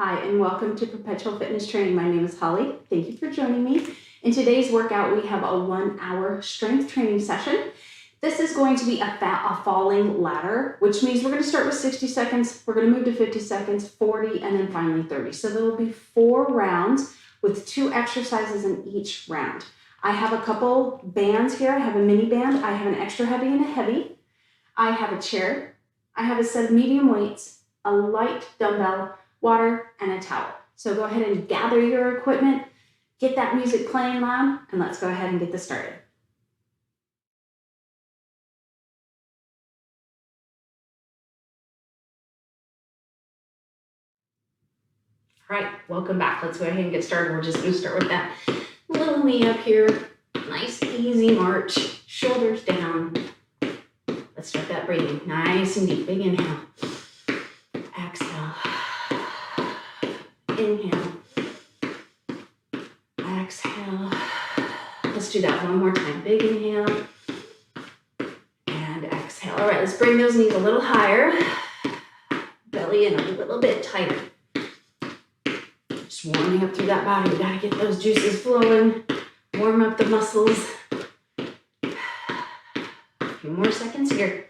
Hi, and welcome to Perpetual Fitness Training. My name is Holly. Thank you for joining me. In today's workout, we have a 1-hour strength training session. This is going to be a falling ladder, which means we're going to start with 60 seconds. We're going to move to 50 seconds, 40, and then finally 30. So there will be 4 rounds with 2 exercises in each round. I have a couple bands here. I have a mini band. I have an extra heavy and a heavy. I have a chair. I have a set of medium weights, a light dumbbell, water, and a towel. So go ahead and gather your equipment, get that music playing loud, and let's go ahead and get this started. All right, welcome back. Let's go ahead and get started. We're just going to start with that little knee up here. Nice, easy march, shoulders down. Let's start that breathing. Nice and deep. Big inhale. Exhale. Inhale. Exhale. Let's do that one more time. Big inhale. And exhale. All right, let's bring those knees a little higher. Belly in a little bit tighter. Just warming up through that body. We gotta get those juices flowing. Warm up the muscles. A few more seconds here.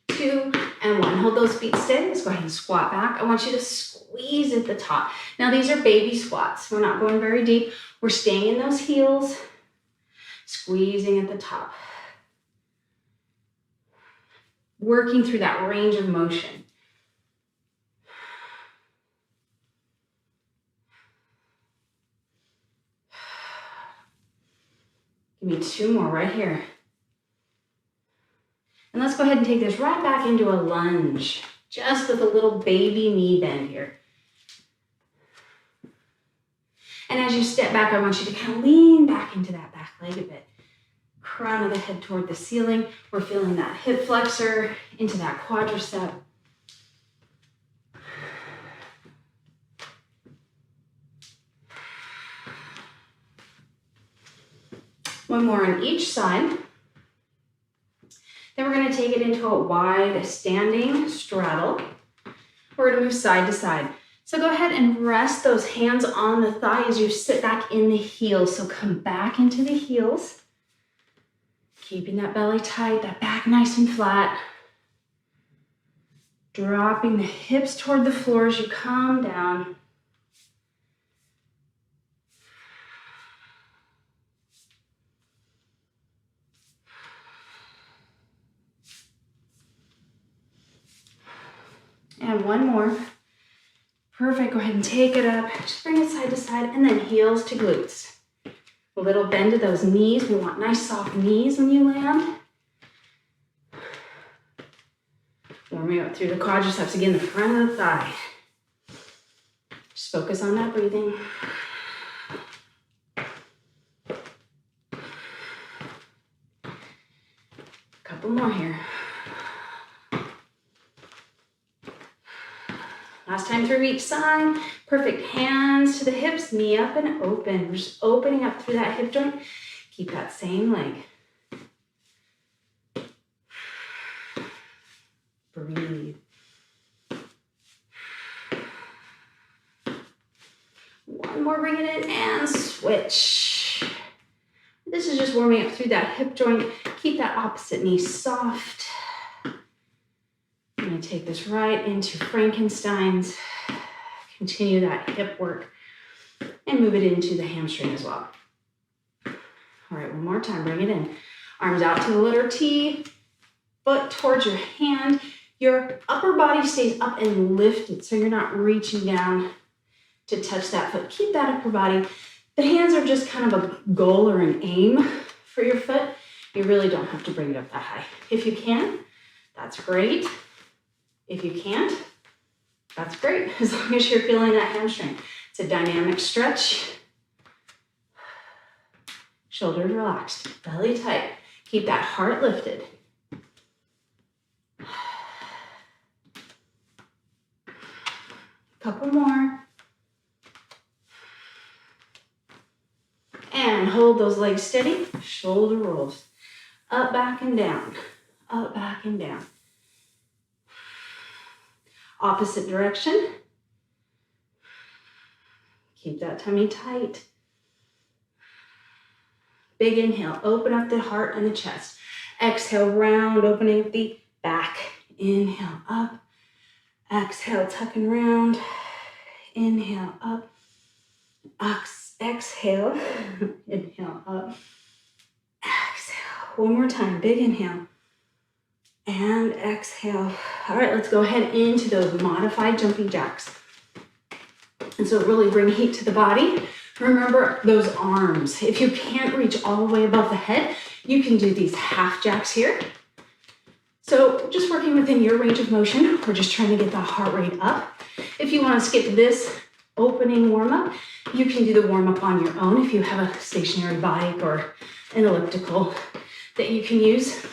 2 and 1. Hold those feet steady. Let's go ahead and squat back. I want you to squeeze at the top. Now these are baby squats. We're not going very deep. We're staying in those heels, squeezing at the top. Working through that range of motion. Give me 2 more right here. And let's go ahead and take this right back into a lunge, just with a little baby knee bend here. And as you step back, I want you to kind of lean back into that back leg a bit. Crown of the head toward the ceiling. We're feeling that hip flexor into that quadricep. One more on each side. Then we're going to take it into a wide standing straddle. We're going to move side to side. So go ahead and rest those hands on the thigh as you sit back in the heels. So come back into the heels. Keeping that belly tight, that back nice and flat. Dropping the hips toward the floor as you come down. And one more. Perfect. Go ahead and take it up. Just bring it side to side and then heels to glutes. A little bend to those knees. We want nice soft knees when you land. Warming up through the quadriceps. Again, the front of the thigh. Just focus on that breathing. Couple more here. Last time through each side. Perfect. Hands to the hips, knee up and open. We're just opening up through that hip joint. Keep that same leg. Breathe. One more, bring it in and switch. This is just warming up through that hip joint. Keep that opposite knee soft. I'm going to take this right into Frankenstein's. Continue that hip work and move it into the hamstring as well. All right, one more time. Bring it in. Arms out to the letter T. Foot towards your hand. Your upper body stays up and lifted, so you're not reaching down to touch that foot. Keep that upper body. The hands are just kind of a goal or an aim for your foot. You really don't have to bring it up that high. If you can, that's great. If you can't, that's great, as long as you're feeling that hamstring. It's a dynamic stretch. Shoulders relaxed, belly tight. Keep that heart lifted. Couple more. And hold those legs steady, shoulder rolls. Up, back, and down. Up, back, and down. Opposite direction. Keep that tummy tight. Big inhale, open up the heart and the chest. Exhale, round, opening up the back. Inhale, up. Exhale, tuck and round. Inhale, up. Exhale. Inhale, up. Exhale. One more time, big inhale. And exhale. All right, let's go ahead into those modified jumping jacks. And so really bring heat to the body. Remember those arms. If you can't reach all the way above the head, you can do these half jacks here. So just working within your range of motion. We're just trying to get the heart rate up. If you want to skip this opening warm-up, you can do the warm-up on your own if you have a stationary bike or an elliptical that you can use.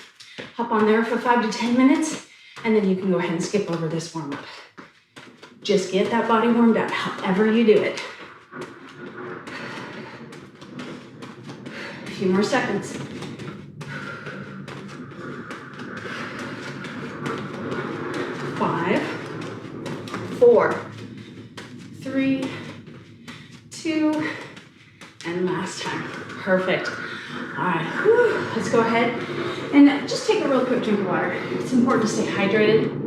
Hop on there for 5 to 10 minutes, and then you can go ahead and skip over this warm-up. Just get that body warmed up, however you do it. A few more seconds. 5, 4, 3, 2, and last time. Perfect. All right, let's go ahead and just take a real quick drink of water. It's important to stay hydrated.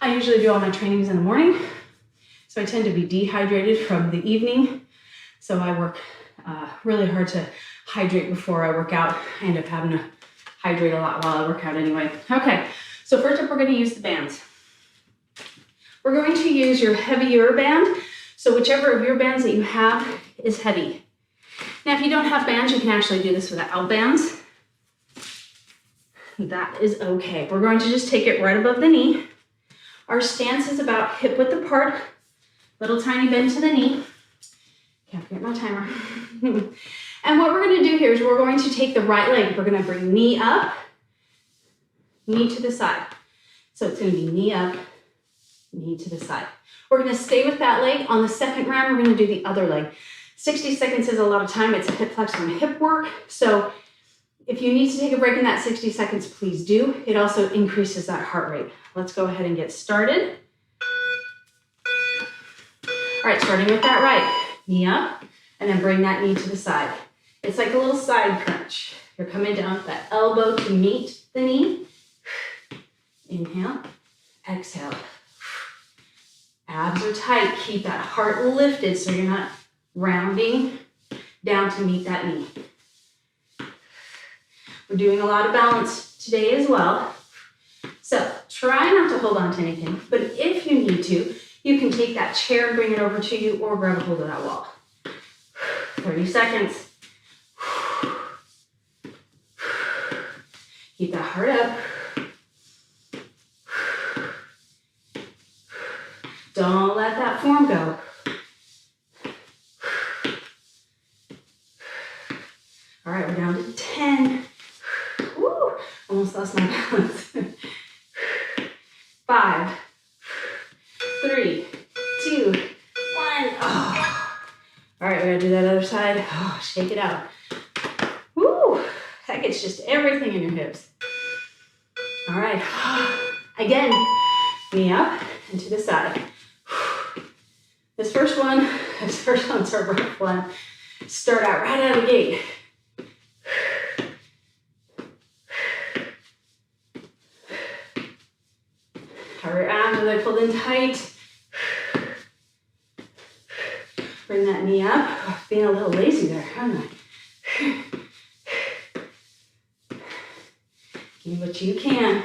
I usually do all my trainings in the morning, so I tend to be dehydrated from the evening. So I work really hard to hydrate before I work out. I end up having to hydrate a lot while I work out anyway. Okay, so first up, we're going to use the bands. We're going to use your heavier band. So whichever of your bands that you have is heavy. Now, if you don't have bands, you can actually do this without bands. That is okay. We're going to just take it right above the knee. Our stance is about hip width apart, little tiny bend to the knee. Can't forget my timer. And what we're going to do here is we're going to take the right leg. We're going to bring knee up, knee to the side. So it's going to be knee up, knee to the side. We're going to stay with that leg. On the second round, we're going to do the other leg. 60 seconds is a lot of time. It's a hip flexor and hip work. So if you need to take a break in that 60 seconds, please do. It also increases that heart rate. Let's go ahead and get started. All right, starting with that right. Knee up, and then bring that knee to the side. It's like a little side crunch. You're coming down with that elbow to meet the knee. Inhale, exhale. Abs are tight. Keep that heart lifted so you're not rounding down to meet that knee. We're doing a lot of balance today as well. So try not to hold on to anything, but if you need to, you can take that chair and bring it over to you or grab a hold of that wall. 30 seconds. Keep that heart up. Don't let that form go. All right, we're down to 10. Woo, almost lost my balance. 5, 3, 2, 1. Oh. All right, we're gonna do that other side. Oh, shake it out. Woo, that gets just everything in your hips. All right, again, knee up and to the side. This first one's our rough one. Start out right out of the gate. Our abs are pulled in tight. Bring that knee up. Oh, being a little lazy there, aren't I? Give what you can.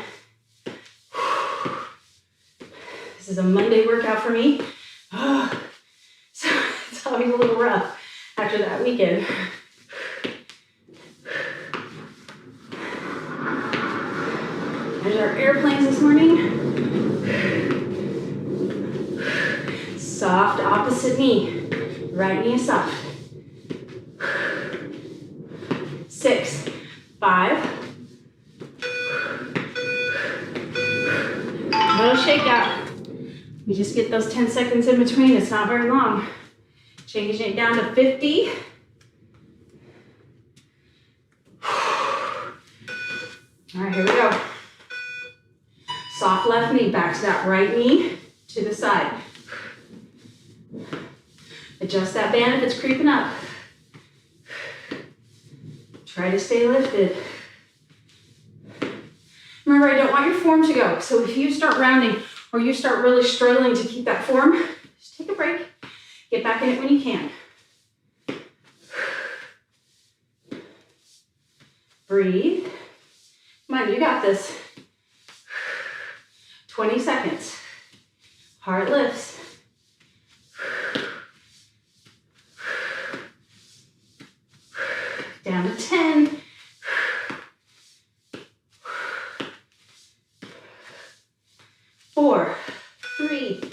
This is a Monday workout for me. Oh, so it's always a little rough after that weekend. There's our airplanes this morning. Soft opposite knee. Right knee is soft. 6, 5. Little shakeout. You just get those 10 seconds in between. It's not very long. Changing it down to 50. All right, here we go. Soft left knee back to that right knee to the side. Adjust that band if it's creeping up. Try to stay lifted. Remember, I don't want your form to go. So if you start rounding or you start really struggling to keep that form, just take a break. Get back in it when you can. Breathe. Come on, you got this. 20 seconds. Heart lifts. Down to 10. 4, 3.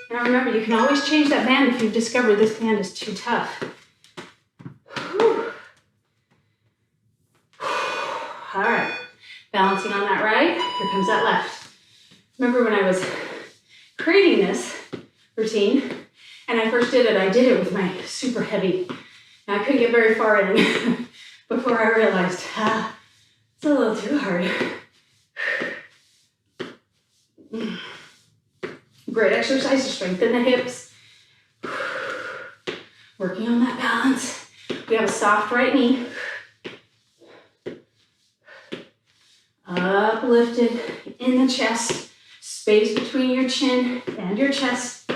Now remember, you can always change that band if you've discovered this band is too tough. Whew. All right, balancing on that right, here comes that left. Remember when I was creating this routine and I first did it, I did it with my super heavy. And I couldn't get very far in before I realized, it's a little too hard. Great exercise to strengthen the hips. Working on that balance. We have a soft right knee. Uplifted in the chest. Space between your chin and your chest.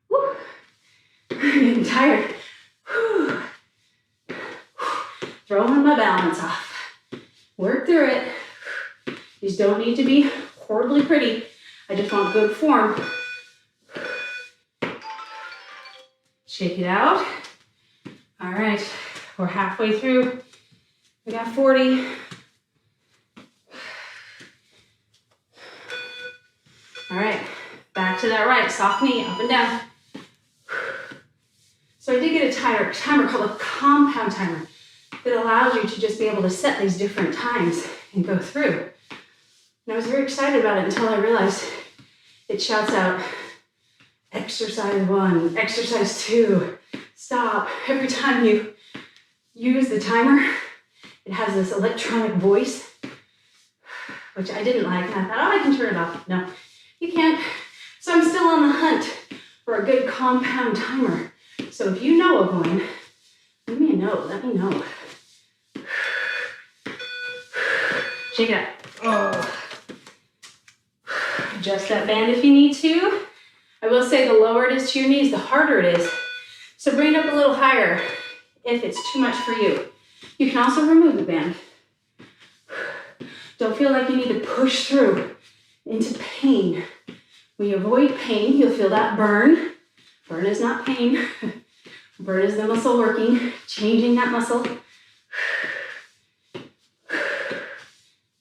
Woo. I'm getting tired. Whew. Throwing my balance off. Work through it. These don't need to be horribly pretty. I just want good form. Shake it out. All right, we're halfway through. We got 40. All right, back to that right, soft knee, up and down. So I did get a timer called a compound timer that allows you to just be able to set these different times and go through. And I was very excited about it until I realized it shouts out, exercise 1, exercise 2, stop. Every time you use the timer, it has this electronic voice, which I didn't like. And I thought, oh, I can turn it off. No, you can't. So I'm still on the hunt for a good compound timer. So if you know of one, leave me a note. Let me know. Shake it up. Oh. Adjust that band if you need to. I will say the lower it is to your knees, the harder it is. So bring it up a little higher if it's too much for you. You can also remove the band. Don't feel like you need to push through into pain. When you avoid pain, you'll feel that burn. Burn is not pain. Burn is the muscle working, changing that muscle.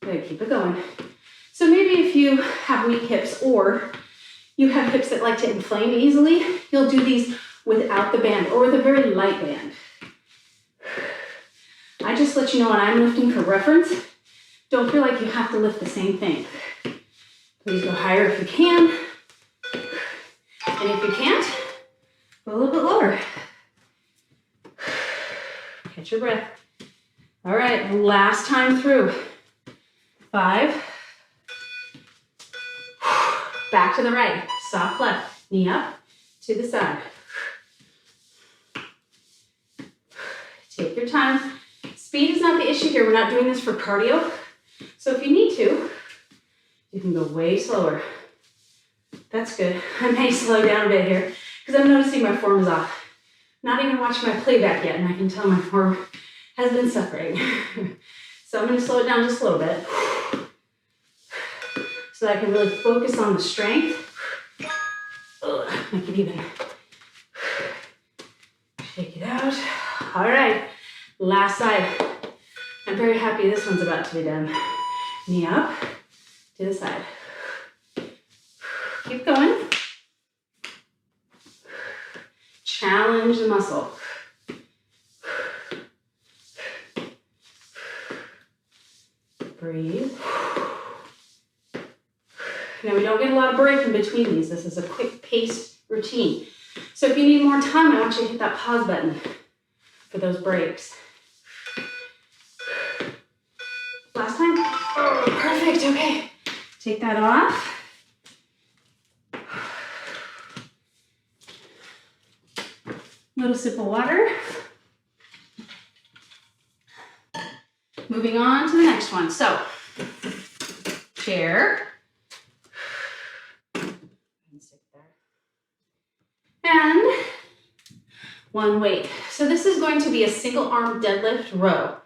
Good, keep it going. So maybe if you have weak hips or you have hips that like to inflame easily, you'll do these without the band or with a very light band. I just let you know when I'm lifting for reference. Don't feel like you have to lift the same thing. Please go higher if you can. And if you can't, go a little bit lower. Catch your breath. All right, last time through. 5. Back to the right, soft left, knee up to the side. Take your time. Speed is not the issue here. We're not doing this for cardio. So if you need to, you can go way slower. That's good. I may slow down a bit here because I'm noticing my form is off. Not even watching my playback yet, and I can tell my form has been suffering. So I'm going to slow it down just a little bit so that I can really focus on the strength. Make it even. Shake it out. All right, last side. I'm very happy this one's about to be done. Knee up to the side. Keep going. Challenge the muscle. Breathe. Now we don't get a lot of break in between these. This is a quick paced routine. So if you need more time, I want you to hit that pause button for those breaks. Last time? Oh, perfect, okay. Take that off. Little sip of water. Moving on to the next one. So, chair. And one weight. So this is going to be a single arm deadlift row.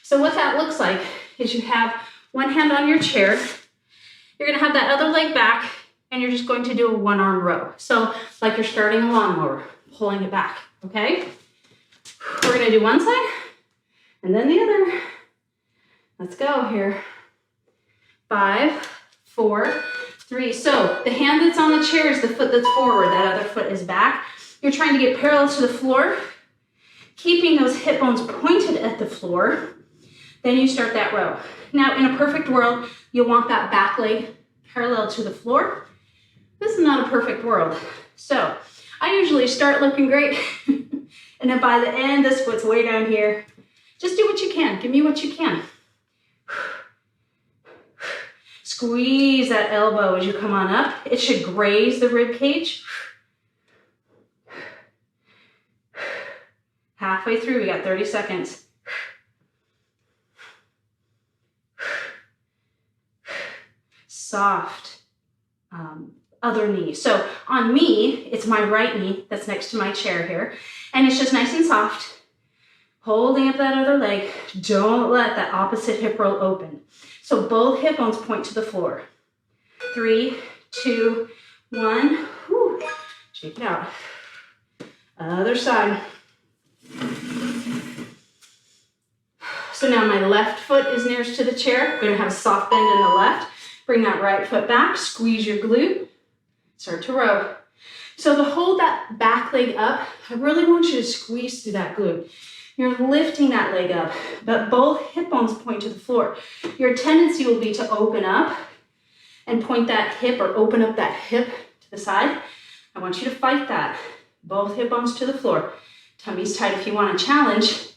So what that looks like is you have one hand on your chair. You're going to have that other leg back, and you're just going to do a one arm row. So like you're starting a lawnmower, pulling it back, okay? We're going to do one side and then the other. Let's go here. 5, 4, 3. So the hand that's on the chair is the foot that's forward. That other foot is back. You're trying to get parallel to the floor, keeping those hip bones pointed at the floor. Then you start that row. Now, in a perfect world, you'll want that back leg parallel to the floor. This is not a perfect world. So I usually start looking great, and then by the end, this foot's way down here. Just do what you can. Give me what you can. Squeeze that elbow as you come on up. It should graze the rib cage. Halfway through, we got 30 seconds. Soft other knee. So on me, it's my right knee that's next to my chair here. And it's just nice and soft. Holding up that other leg. Don't let that opposite hip roll open. So both hip bones point to the floor. 3, 2, 1. Whew. Shake it out. Other side. So now my left foot is nearest to the chair. I'm going to have a soft bend in the left. Bring that right foot back. Squeeze your glute. Start to row. So to hold that back leg up, I really want you to squeeze through that glute. You're lifting that leg up, but both hip bones point to the floor. Your tendency will be to open up and point that hip or open up that hip to the side. I want you to fight that. Both hip bones to the floor. Tummy's tight. If you want a challenge,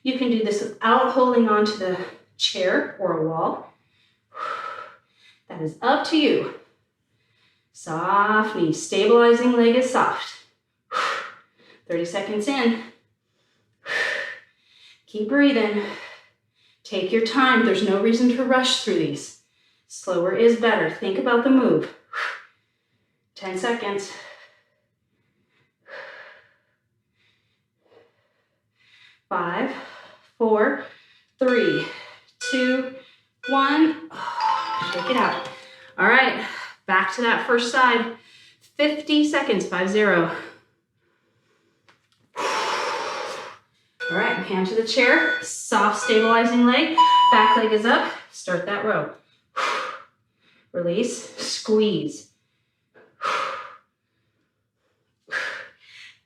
you can do this without holding on to the chair or a wall. That is up to you. Soft knee. Stabilizing leg is soft. 30 seconds in. Keep breathing. Take your time. There's no reason to rush through these. Slower is better. Think about the move. 10 seconds. 5, 4, 3, 2, 1. Shake it out. All right, back to that first side. 50 seconds, 5, 0. All right, hand to the chair, soft stabilizing leg, back leg is up, start that row. Release, squeeze.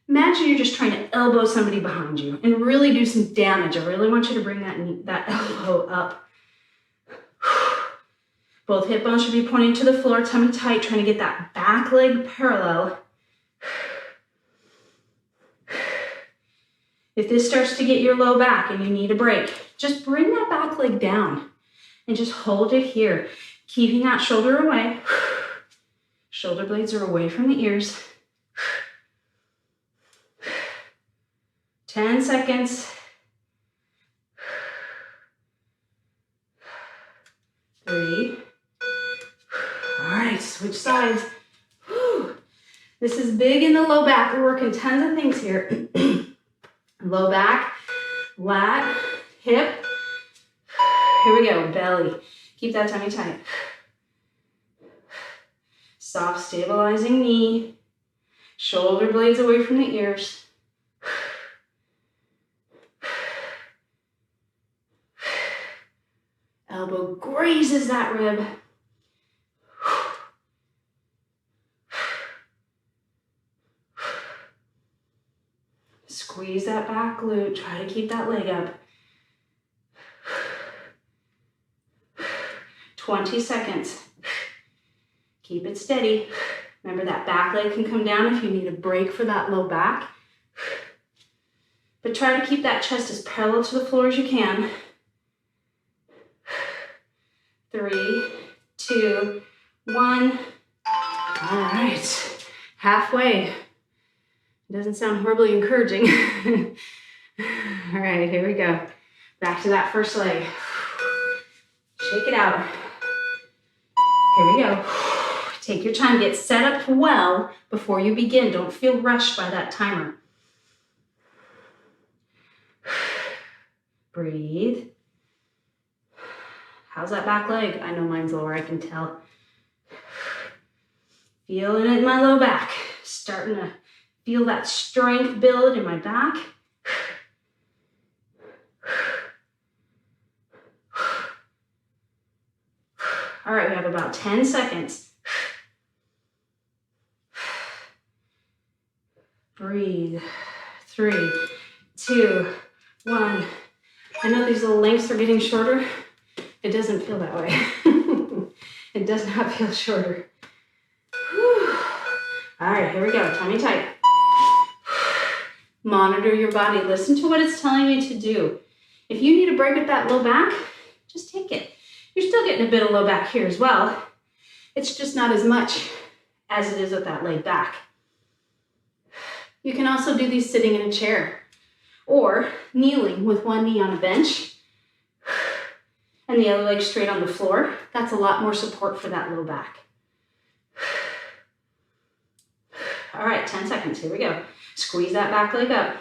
Imagine you're just trying to elbow somebody behind you and really do some damage. I really want you to bring that elbow up. Both hip bones should be pointing to the floor, tummy tight, trying to get that back leg parallel. If this starts to get your low back and you need a break, just bring that back leg down and just hold it here, keeping that shoulder away. Shoulder blades are away from the ears. 10 seconds. 3. All right, switch sides. Whew. This is big in the low back. We're working tons of things here. Low back, lat, hip. Here we go, belly. Keep that tummy tight. Soft, stabilizing knee. Shoulder blades away from the ears. Elbow grazes that rib. Squeeze that back glute. Try to keep that leg up. 20 seconds. Keep it steady. Remember that back leg can come down if you need a break for that low back. But try to keep that chest as parallel to the floor as you can. 3, 2, 1. All right, halfway. It doesn't sound horribly encouraging. All right, here we go. Back to that first leg. Shake it out. Here we go. Take your time, get set up well before you begin. Don't feel rushed by that timer. Breathe. How's that back leg? I know mine's lower, I can tell. Feeling it in my low back. Starting to feel that strength build in my back. All right, we have about 10 seconds. Breathe. 3, 2, 1. I know these little lengths are getting shorter. It doesn't feel that way. It does not feel shorter. Whew. All right, here we go. Tummy tight. Monitor your body. Listen to what it's telling you to do. If you need a break with that low back, just take it. You're still getting a bit of low back here as well. It's just not as much as it is with that laid back. You can also do these sitting in a chair or kneeling with one knee on a bench and the other leg straight on the floor. That's a lot more support for that low back. All right, 10 seconds, here we go. Squeeze that back leg up.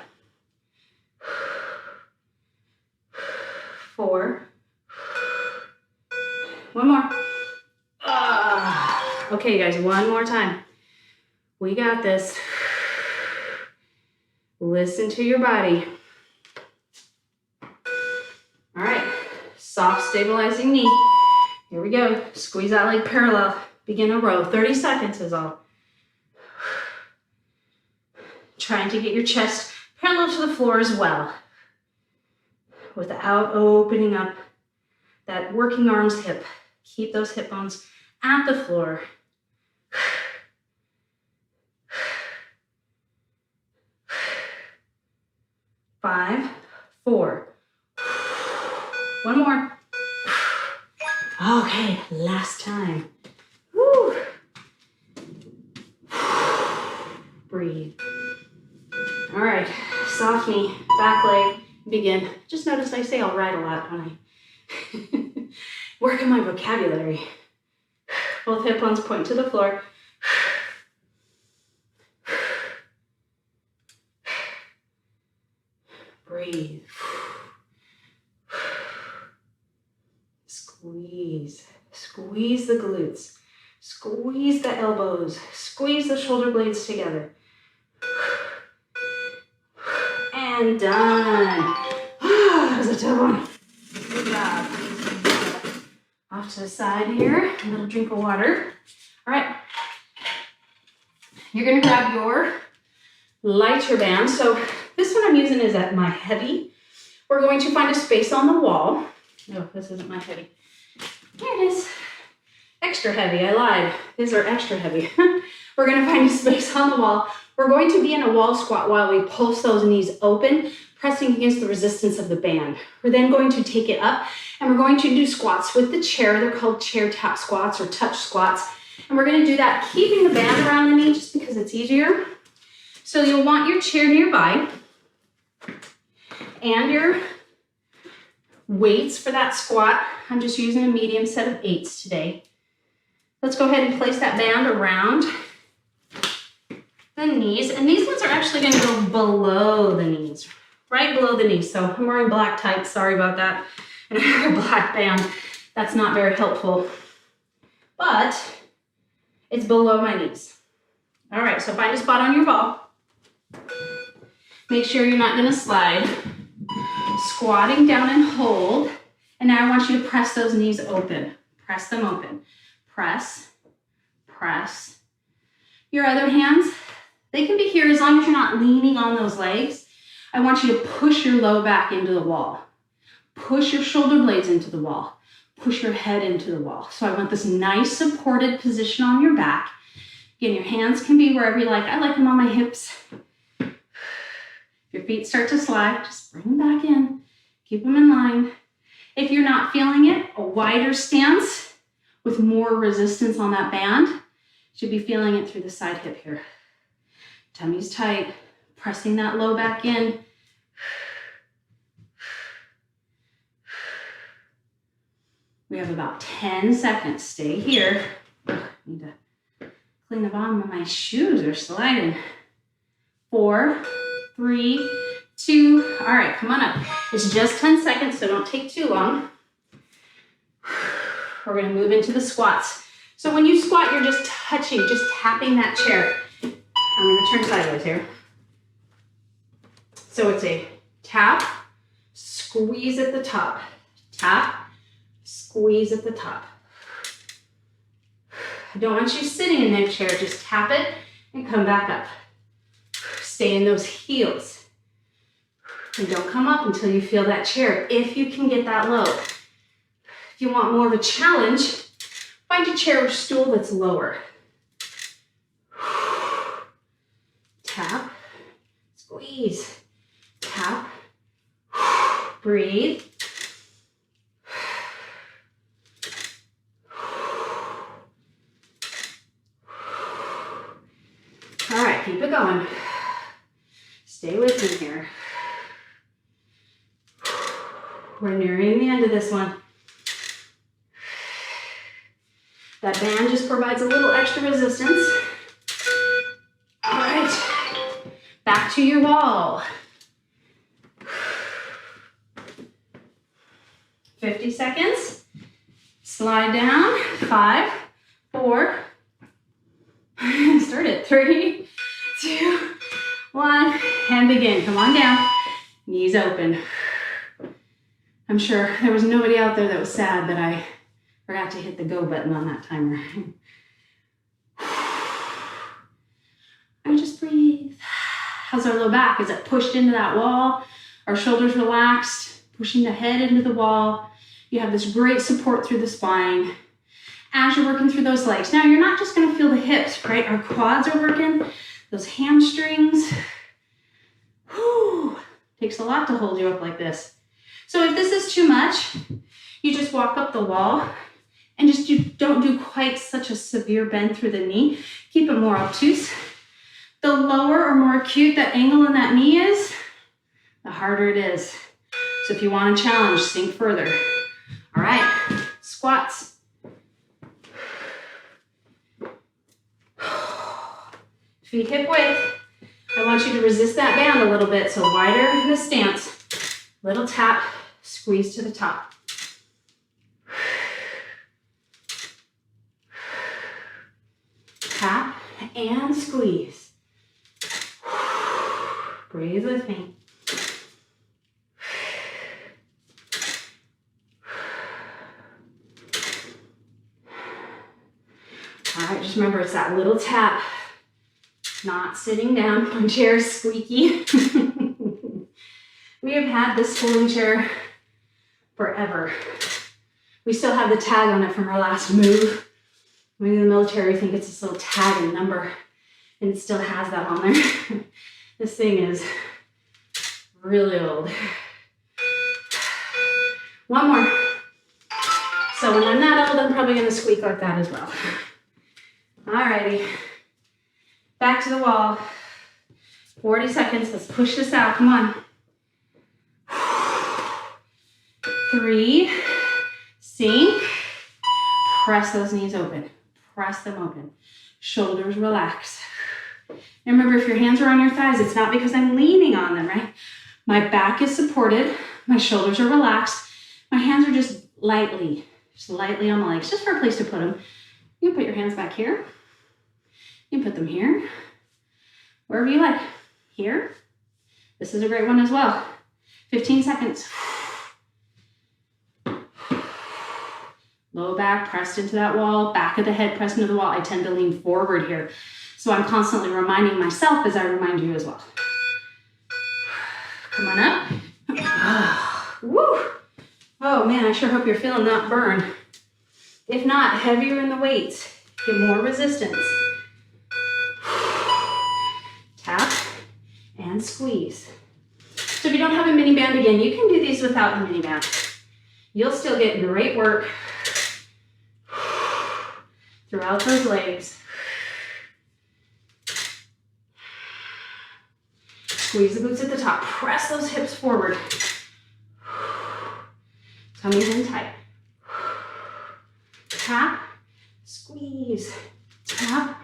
4. One more. Okay, guys, one more time. We got this. Listen to your body. All right, soft stabilizing knee. Here we go. Squeeze that leg parallel. Begin a row. 30 seconds is all. Trying to get your chest parallel to the floor as well, without opening up that working arms hip. Keep those hip bones at the floor. 5, 4. One more. Okay, last time. Woo. Breathe. All right, soft knee, back leg, begin. Just notice I say all right a lot when I work on my vocabulary. Both hip bones point to the floor. Breathe. Squeeze. Squeeze the glutes. Squeeze the elbows. Squeeze the shoulder blades together. And done. That was a tough one. Good job. Off to the side here. A little drink of water. All right. You're going to grab your lighter band. So this one I'm using is at my heavy. We're going to find a space on the wall. No, this isn't my heavy. Here it is. Extra heavy. I lied. These are extra heavy. We're going to find a space on the wall. We're going to be in a wall squat while we pulse those knees open, pressing against the resistance of the band. We're then going to take it up and we're going to do squats with the chair. They're called chair tap squats or touch squats. And we're going to do that keeping the band around the knee just because it's easier. So you'll want your chair nearby and your weights for that squat. I'm just using a medium set of 8s today. Let's go ahead and place that band around the knees. And these ones are actually going to go below the knees, right below the knees. So I'm wearing black tights, sorry about that. And I have a black band. That's not very helpful. But it's below my knees. All right, so find a spot on your ball. Make sure you're not going to slide. Squatting down and hold. And now I want you to press those knees open. Press them open. Press, press. Your other hands, they can be here as long as you're not leaning on those legs. I want you to push your low back into the wall. Push your shoulder blades into the wall. Push your head into the wall. So I want this nice supported position on your back. Again, your hands can be wherever you like. I like them on my hips. If your feet start to slide, just bring them back in. Keep them in line. If you're not feeling it, a wider stance with more resistance on that band. Should be feeling it through the side hip here. Tummy's tight, pressing that low back in. We have about 10 seconds. Stay here. Ugh, need to clean the bottom of my shoes. They're sliding. 4, 3, 2. All right, come on up. It's just 10 seconds, so don't take too long. We're gonna move into the squats. So when you squat, you're just touching, just tapping that chair. I'm gonna turn sideways here. So it's a tap, squeeze at the top, tap, squeeze at the top. I don't want you sitting in that chair, just tap it and come back up. Stay in those heels. And don't come up until you feel that chair, if you can get that low. If you want more of a challenge, find a chair or stool that's lower. Tap, squeeze, tap, breathe. All right, keep it going. Stay with me here. We're nearing the end of this one. That band just provides a little extra resistance. All right, back to your wall. 50 seconds. Slide down. 5, 4. Start at 3, 2, 1, and begin. Come on down. Knees open. I'm sure there was nobody out there that was sad that I forgot to hit the go button on that timer. And just breathe. How's our low back? Is it pushed into that wall? Our shoulders relaxed, pushing the head into the wall. You have this great support through the spine as you're working through those legs. Now, you're not just gonna feel the hips, right? Our quads are working, those hamstrings. Whew. Takes a lot to hold you up like this. So if this is too much, you just walk up the wall and just don't do quite such a severe bend through the knee. Keep it more obtuse. The lower or more acute that angle in that knee is, the harder it is. So if you want a challenge, sink further. All right, squats. Feet hip width. I want you to resist that band a little bit, so wider in the stance. Little tap, squeeze to the top. Tap and squeeze. Breathe with me. All right, just remember it's that little tap. Not sitting down. My chair is squeaky. We have had this folding chair forever. We still have the tag on it from our last move. When in the military, we think it's this little tag and number, and it still has that on there. This thing is really old. One more. So when I'm that old, I'm probably gonna squeak like that as well. Alrighty. Back to the wall. 40 seconds. Let's push this out. Come on. 3. Sink. Press those knees open. Press them open. Shoulders relax. And remember, if your hands are on your thighs, it's not because I'm leaning on them, right? My back is supported. My shoulders are relaxed. My hands are just lightly on my legs, just for a place to put them. You can put your hands back here. You can put them here, wherever you like. Here. This is a great one as well. 15 seconds. Low back pressed into that wall, back of the head pressed into the wall. I tend to lean forward here. So I'm constantly reminding myself as I remind you as well. Come on up. Woo! Oh man, I sure hope you're feeling that burn. If not, heavier in the weights. Get more resistance. Tap and squeeze. So if you don't have a mini band, again, you can do these without the mini band. You'll still get great work. throughout those legs. Squeeze the glutes at the top. Press those hips forward. Tummy's in tight. Tap, squeeze. Tap,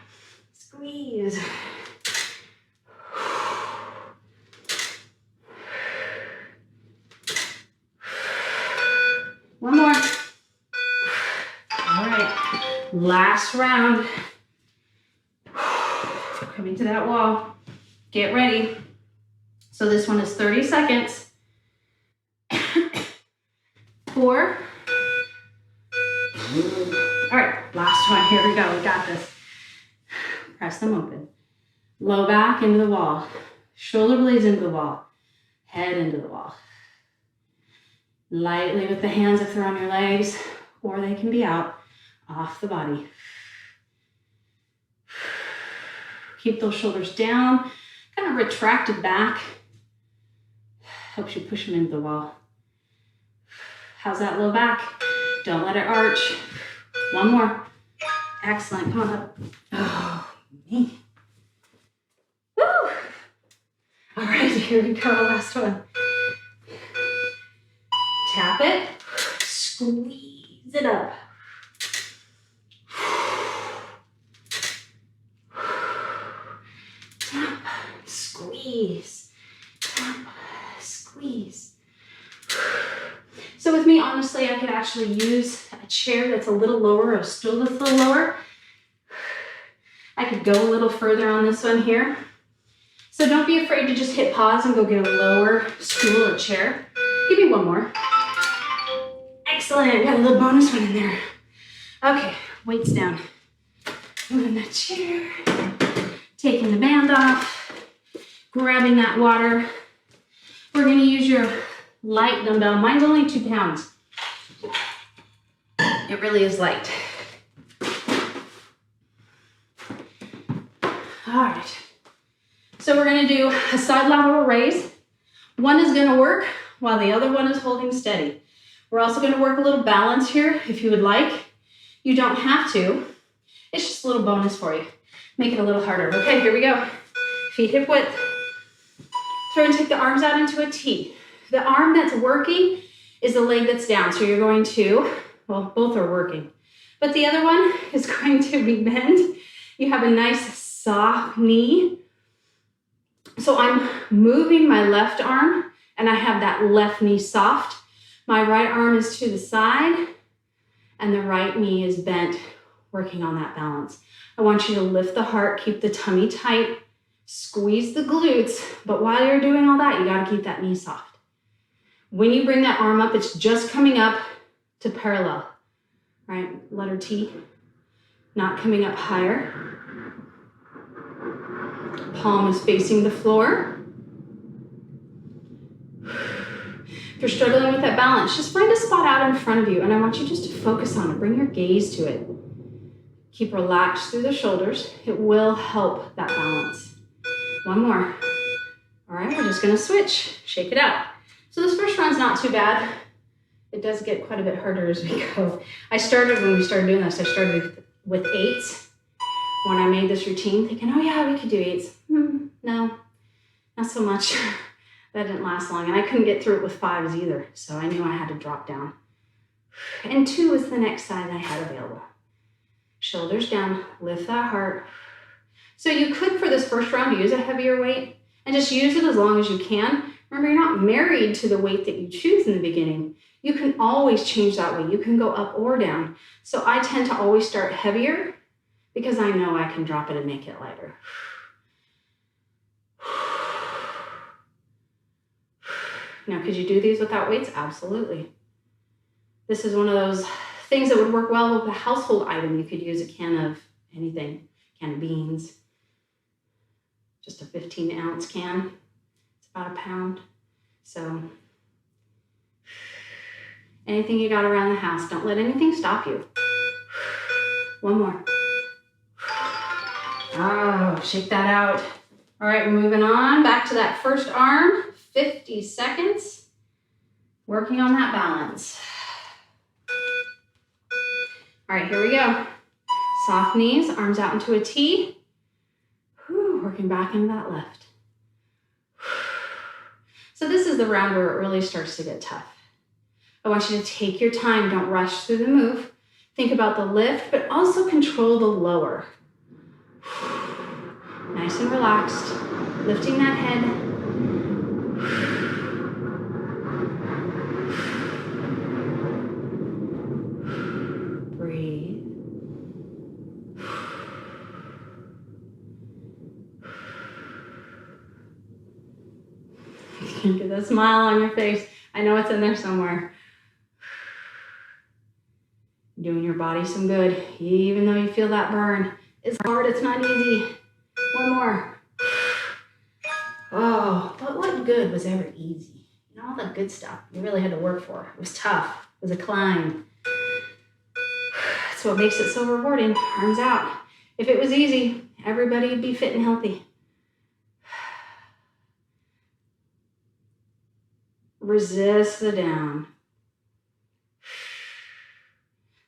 squeeze. One more. All right, last round. Coming to that wall. Get ready. So this one is 30 seconds. 4. All right, last one. Here we go. We got this. Press them open. Low back into the wall. Shoulder blades into the wall. Head into the wall. Lightly with the hands if they're on your legs, or they can be out off the body. Keep those shoulders down, kind of retracted back. Helps you push them into the wall. How's that low back? Don't let it arch. One more. Excellent. Come on up. Oh, man. Woo! All right, here we go. Last one. Tap it. Squeeze it up. Tap. Squeeze. Tap. Squeeze. So with me, honestly, I could actually use a chair that's a little lower, or a stool that's a little lower. I could go a little further on this one here. So don't be afraid to just hit pause and go get a lower stool or chair. Give me one more. Excellent, got a little bonus one in there. Okay, weights down. Moving that chair. Taking the band off. Grabbing that water. We're gonna use your light dumbbell. Mine's only 2 pounds. It really is light. All right. So we're gonna do a side lateral raise. One is gonna work while the other one is holding steady. We're also gonna work a little balance here if you would like. You don't have to. It's just a little bonus for you. Make it a little harder. Okay, here we go. Feet hip width. Try and take the arms out into a T. The arm that's working is the leg that's down. So you're going to, well, both are working. But the other one is going to be bent. You have a nice soft knee. So I'm moving my left arm and I have that left knee soft. My right arm is to the side and the right knee is bent, working on that balance. I want you to lift the heart, keep the tummy tight, squeeze the glutes, but while you're doing all that, you gotta keep that knee soft. When you bring that arm up, it's just coming up to parallel, right? Letter T, not coming up higher. Palm is facing the floor. If you're struggling with that balance, just find a spot out in front of you, and I want you just to focus on it. Bring your gaze to it. Keep relaxed through the shoulders. It will help that balance. One more. All right, we're just gonna switch. Shake it out. So this first round's not too bad. It does get quite a bit harder as we go. When we started doing this, I started with 8s. When I made this routine, thinking, oh yeah, we could do 8s. No, not so much. That didn't last long, and I couldn't get through it with 5s either, so I knew I had to drop down. And 2 was the next size I had available. Shoulders down, lift that heart. So you could, for this first round, use a heavier weight, and just use it as long as you can. Remember, you're not married to the weight that you choose in the beginning. You can always change that weight. You can go up or down. So I tend to always start heavier because I know I can drop it and make it lighter. Now, could you do these without weights? Absolutely. This is one of those things that would work well with a household item. You could use a can of anything, can of beans, just a 15-ounce can. It's about a pound. So anything you got around the house, don't let anything stop you. One more. Oh, shake that out. All right, we're moving on back to that first arm. 50 seconds, working on that balance. All right, here we go. Soft knees, arms out into a T. Whew, working back into that left. So this is the round where it really starts to get tough. I want you to take your time. Don't rush through the move. Think about the lift, but also control the lower. Nice and relaxed. Lifting that head. Breathe. Get that smile on your face. I know it's in there somewhere. Doing your body some good, even though you feel that burn. It's hard, it's not easy. One more. Oh, but what good was ever easy? You know, all the good stuff you really had to work for. It was tough, it was a climb. That's what makes it so rewarding. Arms out. If it was easy, everybody would be fit and healthy. Resist the down.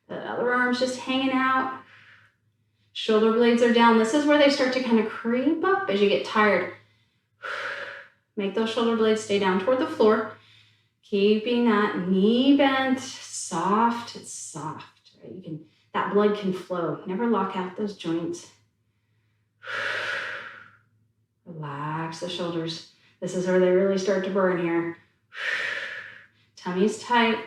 The other arm's just hanging out. Shoulder blades are down. This is where they start to kind of creep up as you get tired. Make those shoulder blades stay down toward the floor. Keeping that knee bent, soft. It's soft, right? That blood can flow. Never lock out those joints. Relax the shoulders. This is where they really start to burn here. Tummy's tight.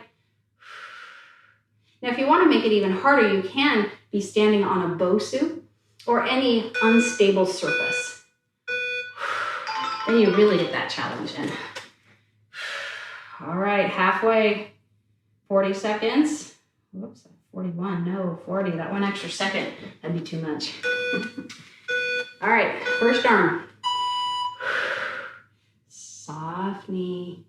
Now, if you want to make it even harder, you can be standing on a Bosu or any unstable surface. Then you really get that challenge in. All right, halfway, 40 seconds. Whoops, 41, no, 40, that one extra second, that'd be too much. All right, first arm. Soft knee.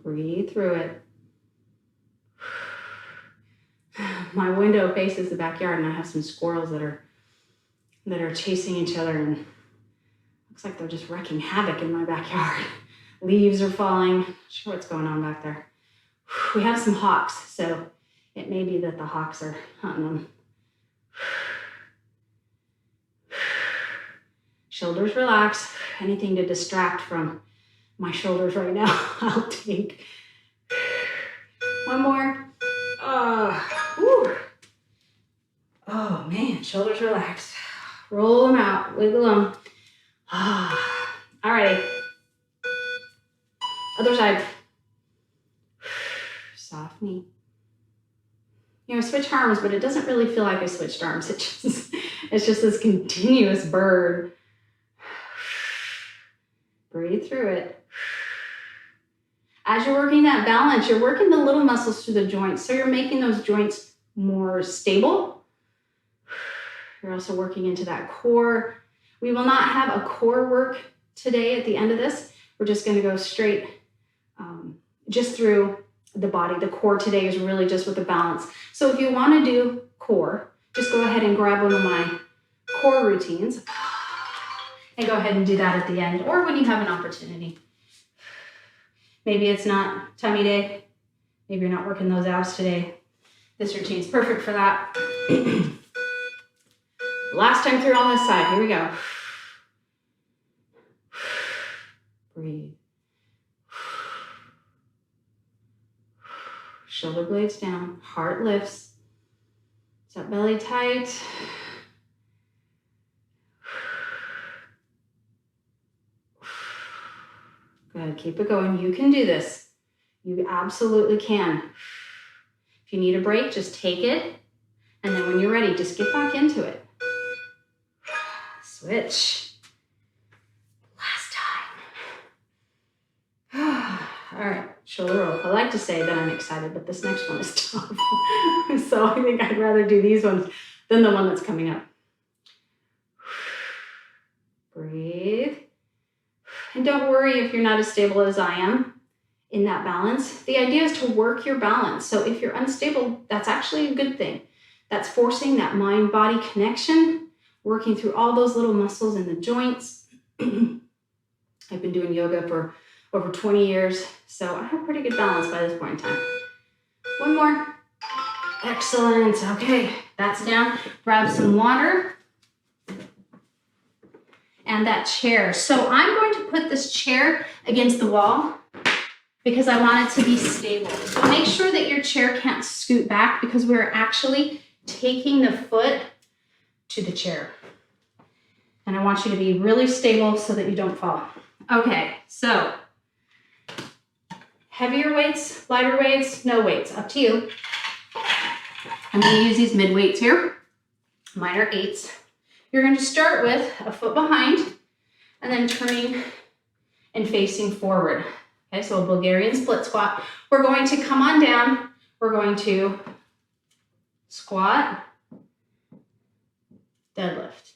Breathe through it. My window faces the backyard and I have some squirrels that are chasing each other and looks like they're just wrecking havoc in my backyard. Leaves are falling. Not sure what's going on back there. We have some hawks, so it may be that the hawks are hunting them. Shoulders relax. Anything to distract from my shoulders right now, I'll take. One more. Oh man, shoulders relax. Roll them out, wiggle them. All right. Other side. Soft knee. You know, switch arms, but it doesn't really feel like I switched arms. It's just this continuous burn. Breathe through it. As you're working that balance, you're working the little muscles through the joints. So you're making those joints more stable. You're also working into that core. We will not have a core work today at the end of this. We're just going to go straight just through the body. The core today is really just with the balance. So if you want to do core, just go ahead and grab one of my core routines and go ahead and do that at the end or when you have an opportunity. Maybe it's not tummy day. Maybe you're not working those abs today. This routine is perfect for that. Last time through on this side. Here we go. Breathe. Shoulder blades down. Heart lifts. Is that belly tight? Good. Keep it going. You can do this. You absolutely can. If you need a break, just take it. And then when you're ready, just get back into it. Switch. Last time. All right. Shoulder roll. I like to say that I'm excited, but this next one is tough. So I think I'd rather do these ones than the one that's coming up. Breathe. And don't worry if you're not as stable as I am in that balance. The idea is to work your balance. So if you're unstable, that's actually a good thing. That's forcing that mind-body connection, working through all those little muscles in the joints. I've been doing yoga for over 20 years, so I have pretty good balance by this point in time. One more. Excellent. Okay, that's down. Grab some water and that chair. So I'm going to put this chair against the wall because I want it to be stable. So make sure that your chair can't scoot back because we're actually taking the foot to the chair. And I want you to be really stable so that you don't fall. Okay, so heavier weights, lighter weights, no weights, up to you. I'm going to use these mid weights here. Mine are 8s. You're going to start with a foot behind and then turning and facing forward. Okay, so a Bulgarian split squat. We're going to come on down. We're going to squat, deadlift.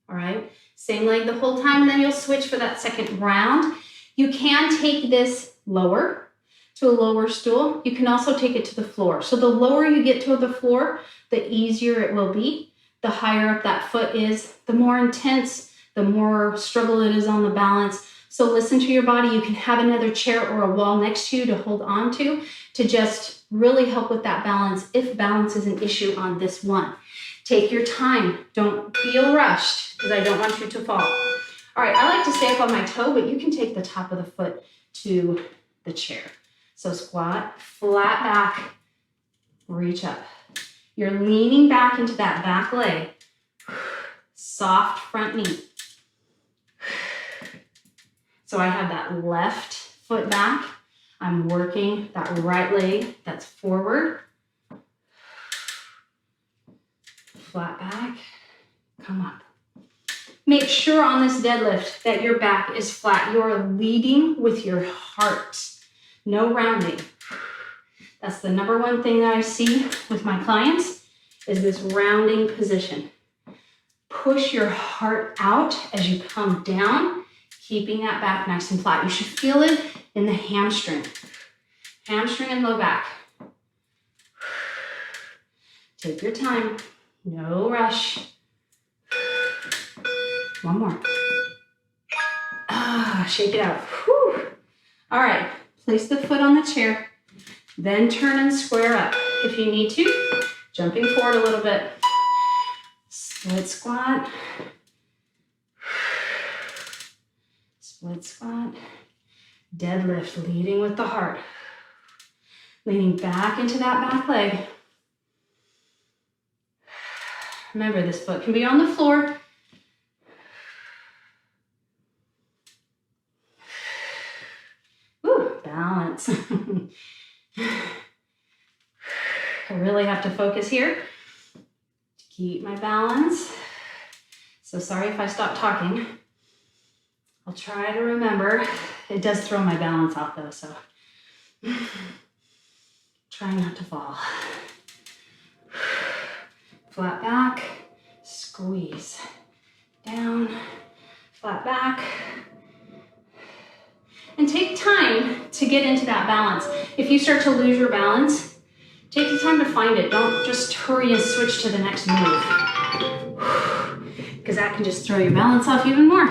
All right, same leg the whole time, and then you'll switch for that second round. You can take this lower to a lower stool. You can also take it to the floor. So the lower you get to the floor, the easier it will be. The higher up that foot is, the more intense, the more struggle it is on the balance. So listen to your body. You can have another chair or a wall next to you to hold on to just really help with that balance if balance is an issue on this one. Take your time. Don't feel rushed because I don't want you to fall. All right, I like to stay up on my toe, but you can take the top of the foot to the chair. So squat, flat back, reach up. You're leaning back into that back leg. Soft front knee. So I have that left foot back. I'm working that right leg that's forward. Flat back, come up. Make sure on this deadlift that your back is flat. You're leading with your heart. No rounding. That's the number one thing that I see with my clients is this rounding position. Push your heart out as you come down, keeping that back nice and flat. You should feel it in the hamstring. Hamstring and low back. Take your time. No rush. One more. Shake it out. Whew. All right. Place the foot on the chair. Then turn and square up. If you need to, jumping forward a little bit. Split squat. Split squat. Deadlift, leading with the heart. Leaning back into that back leg. Remember, this foot can be on the floor. Ooh, balance. I really have to focus here to keep my balance. So sorry if I stop talking. I'll try to remember. It does throw my balance off though, so try not to fall. Flat back, squeeze. Down, flat back. And take time to get into that balance. If you start to lose your balance, take the time to find it. Don't just hurry and switch to the next move. Because that can just throw your balance off even more.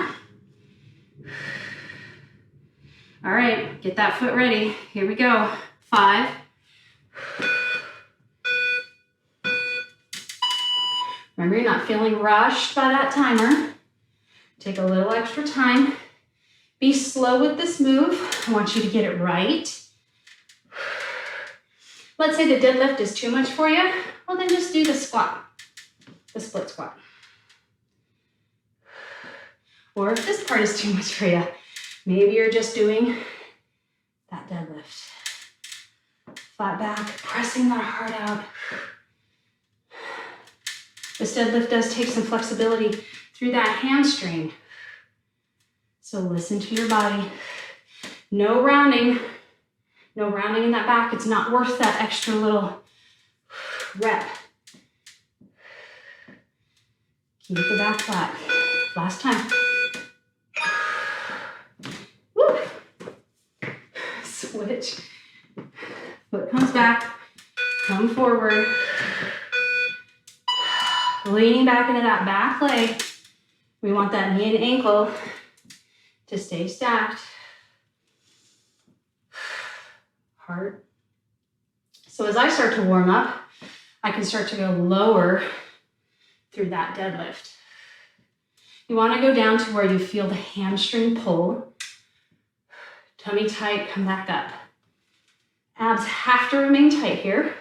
All right, get that foot ready. Here we go. 5. Remember, you're not feeling rushed by that timer. Take a little extra time. Be slow with this move. I want you to get it right. Let's say the deadlift is too much for you. Well, then just do the squat, the split squat. Or if this part is too much for you, maybe you're just doing that deadlift. Flat back, pressing that heart out. This deadlift does take some flexibility through that hamstring. So listen to your body. No rounding. No rounding in that back. It's not worth that extra little rep. Keep the back flat. Last time. Woo. Switch. Foot comes back. Come forward. Leaning back into that back leg. We want that knee and ankle to stay stacked. Heart. So as I start to warm up, I can start to go lower through that deadlift. You want to go down to where you feel the hamstring pull. Tummy tight, come back up. Abs have to remain tight here.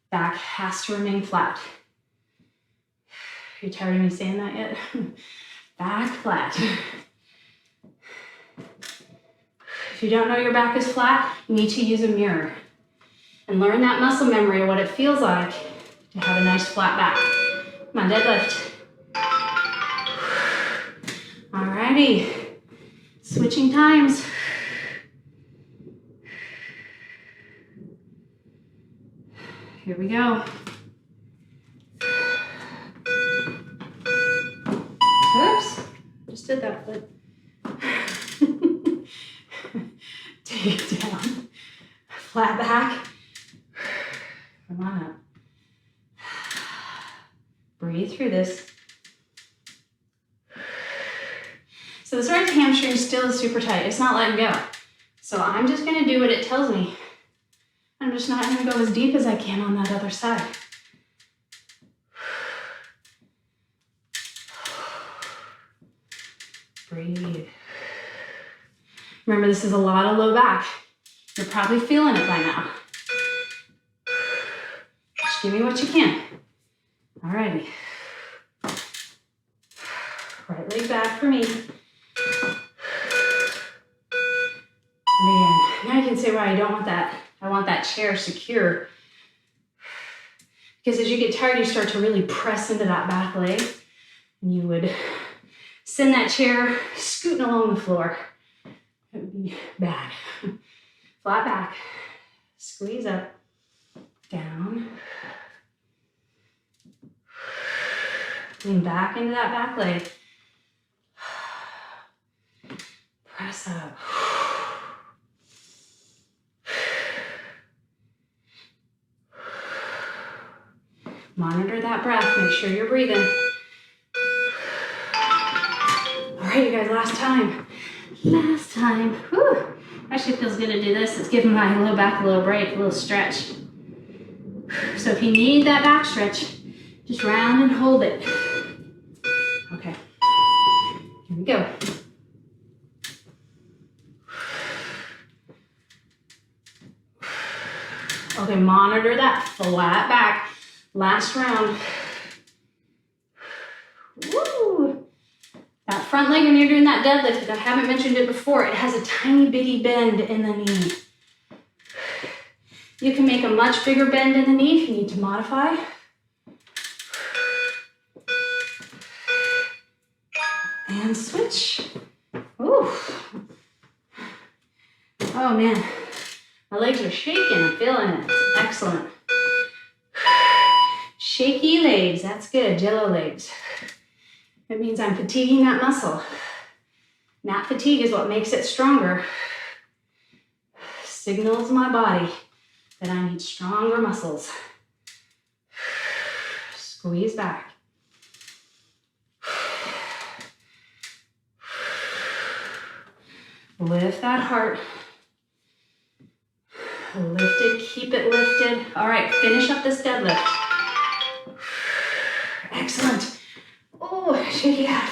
Back has to remain flat. Are you tired of me saying that yet? Back flat. If you don't know your back is flat, you need to use a mirror and learn that muscle memory of what it feels like to have a nice flat back. Come on, deadlift. Alrighty, switching times. Here we go. Oops, just did that, but take it down. Flat back. Come on up. Breathe through this. So this right hamstring still is super tight. It's not letting go. So I'm just gonna do what it tells me. I'm just not gonna go as deep as I can on that other side. Breathe. Remember, this is a lot of low back. You're probably feeling it by now. Just give me what you can. Alrighty. Right leg back for me. And again, now you can say why I don't want that. I want that chair secure. Because as you get tired, you start to really press into that back leg. And you would send that chair scooting along the floor. It would be bad. Flat back. Squeeze up. Down. Lean back into that back leg. Press up. Monitor that breath. Make sure you're breathing. All right, you guys, last time. Last time. Whew. Actually feels good to do this. It's giving my low back a little break, a little stretch. So if you need that back stretch, just round and hold it. Okay. Here we go. Okay, monitor that flat back. Last round. Woo! That front leg, when you're doing that deadlift, if I haven't mentioned it before, it has a tiny bitty bend in the knee. You can make a much bigger bend in the knee if you need to modify. And switch. Ooh. Oh man, my legs are shaking. I'm feeling it. It's excellent. Shaky legs, that's good. Jello legs. That means I'm fatiguing that muscle. And that fatigue is what makes it stronger. Signals my body that I need stronger muscles. Squeeze back. Lift that heart. Lifted, keep it lifted. All right, finish up this deadlift. Excellent. Oh, shake it out.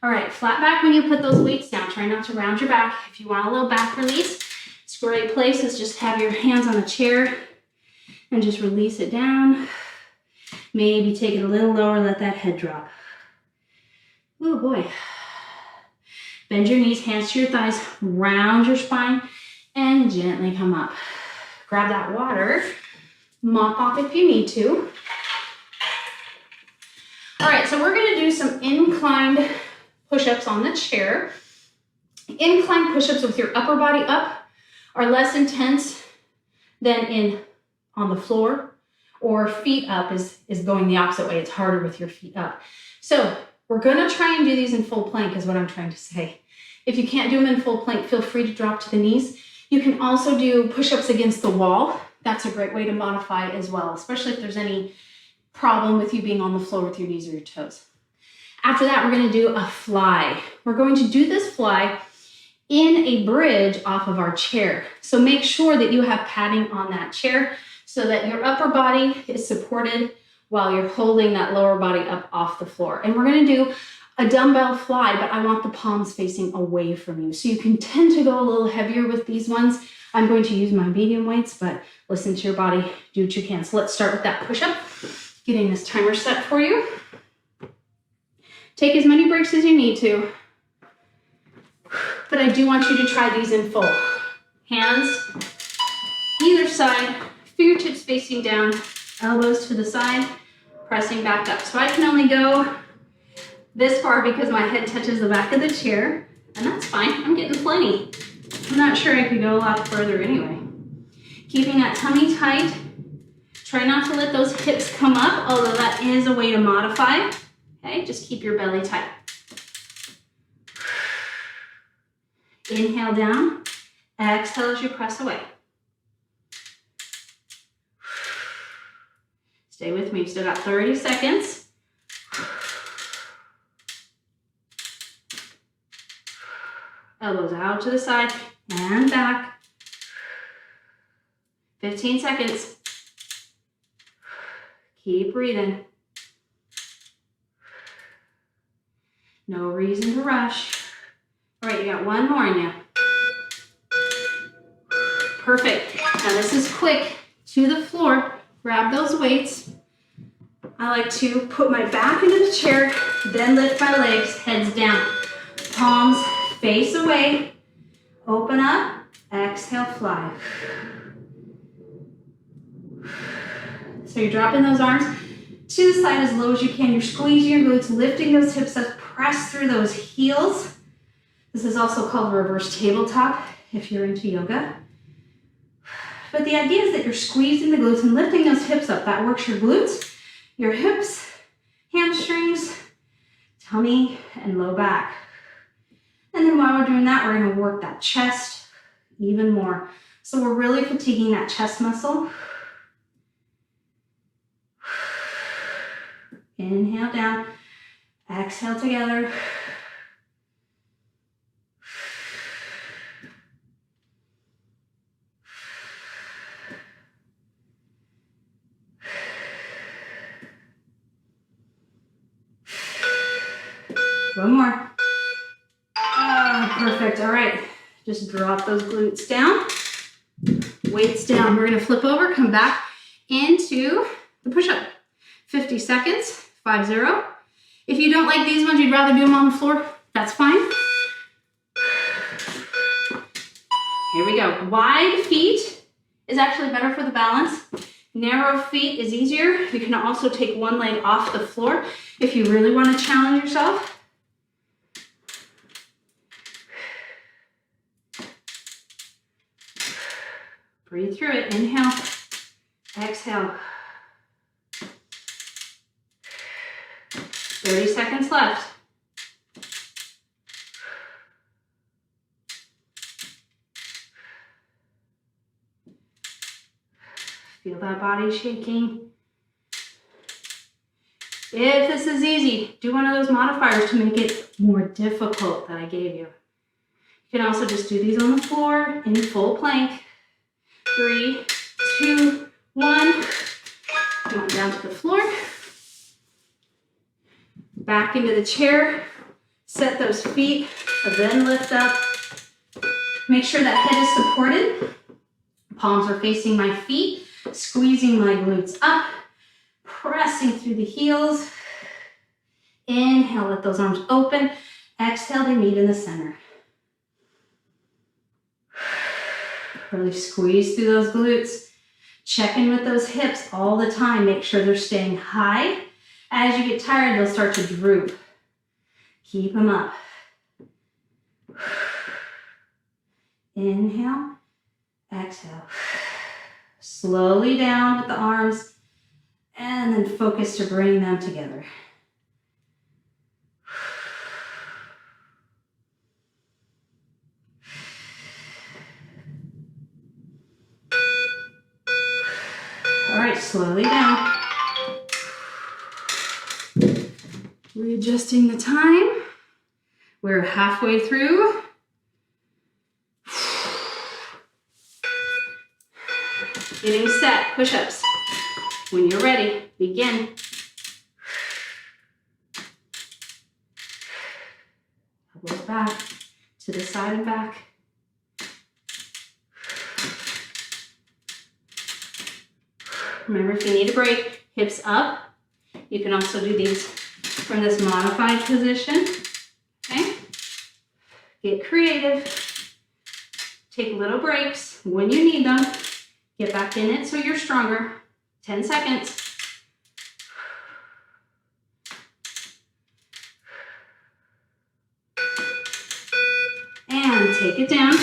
All right, flat back when you put those weights down. Try not to round your back. If you want a little back release, it's a great place is just have your hands on the chair and just release it down. Maybe take it a little lower, let that head drop. Oh boy. Bend your knees, hands to your thighs, round your spine, and gently come up. Grab that water, mop off if you need to. All right, so we're gonna do some inclined push-ups on the chair. Inclined push-ups with your upper body up are less intense than on the floor, or feet up is going the opposite way. It's harder with your feet up. So we're gonna try and do these in full plank is what I'm trying to say. If you can't do them in full plank, feel free to drop to the knees. You can also do push-ups against the wall. That's a great way to modify it as well, especially if there's any problem with you being on the floor with your knees or your toes. After that, we're gonna do a fly. We're going to do this fly in a bridge off of our chair. So make sure that you have padding on that chair so that your upper body is supported while you're holding that lower body up off the floor. And we're gonna do a dumbbell fly, but I want the palms facing away from you. So you can tend to go a little heavier with these ones. I'm going to use my medium weights, but listen to your body, do what you can. So let's start with that push-up, getting this timer set for you. Take as many breaks as you need to, but I do want you to try these in full. Hands either side, fingertips facing down, elbows to the side, pressing back up. So I can only go this far because my head touches the back of the chair, and that's fine, I'm getting plenty. I'm not sure I could go a lot further anyway. Keeping that tummy tight. Try not to let those hips come up, although that is a way to modify. Okay, just keep your belly tight. Inhale down, exhale as you press away. Stay with me, still got 30 seconds. Elbows out to the side and back. 15 seconds. Keep breathing. No reason to rush. All right, you got one more in you. Perfect. Now this is quick. To the floor, grab those weights. I like to put my back into the chair, then lift my legs, heads down. Palms face away, open up, exhale, fly. So you're dropping those arms to the side as low as you can. You're squeezing your glutes, lifting those hips up, press through those heels. This is also called reverse tabletop if you're into yoga. But the idea is that you're squeezing the glutes and lifting those hips up. That works your glutes, your hips, hamstrings, tummy, and low back. And then while we're doing that, we're gonna work that chest even more. So we're really fatiguing that chest muscle. Inhale down, exhale together. One more. Perfect. All right. Just drop those glutes down. Weights down. We're going to flip over, come back into the push-up. 50 seconds, 5-0. If you don't like these ones, you'd rather do them on the floor, that's fine. Here we go. Wide feet is actually better for the balance. Narrow feet is easier. You can also take one leg off the floor if you really want to challenge yourself. Breathe through it. Inhale, exhale. 30 seconds left. Feel that body shaking. If this is easy, do one of those modifiers to make it more difficult that I gave you. You can also just do these on the floor in full plank. 3, 2, 1. Come on down to the floor. Back into the chair. Set those feet, then lift up. Make sure that head is supported. Palms are facing my feet. Squeezing my glutes up. Pressing through the heels. Inhale, let those arms open. Exhale, they meet in the center. Really squeeze through those glutes. Check in with those hips all the time. Make sure they're staying high. As you get tired, they'll start to droop. Keep them up. Inhale, exhale. Slowly down with the arms, and then focus to bring them together. All right, slowly down. Readjusting the time. We're halfway through. set, push-ups. When you're ready, begin. Elbows back, to the side and back. Remember, if you need a break, hips up. You can also do these from this modified position, okay? Get creative. Take little breaks when you need them. Get back in it so you're stronger. 10 seconds. And take it down.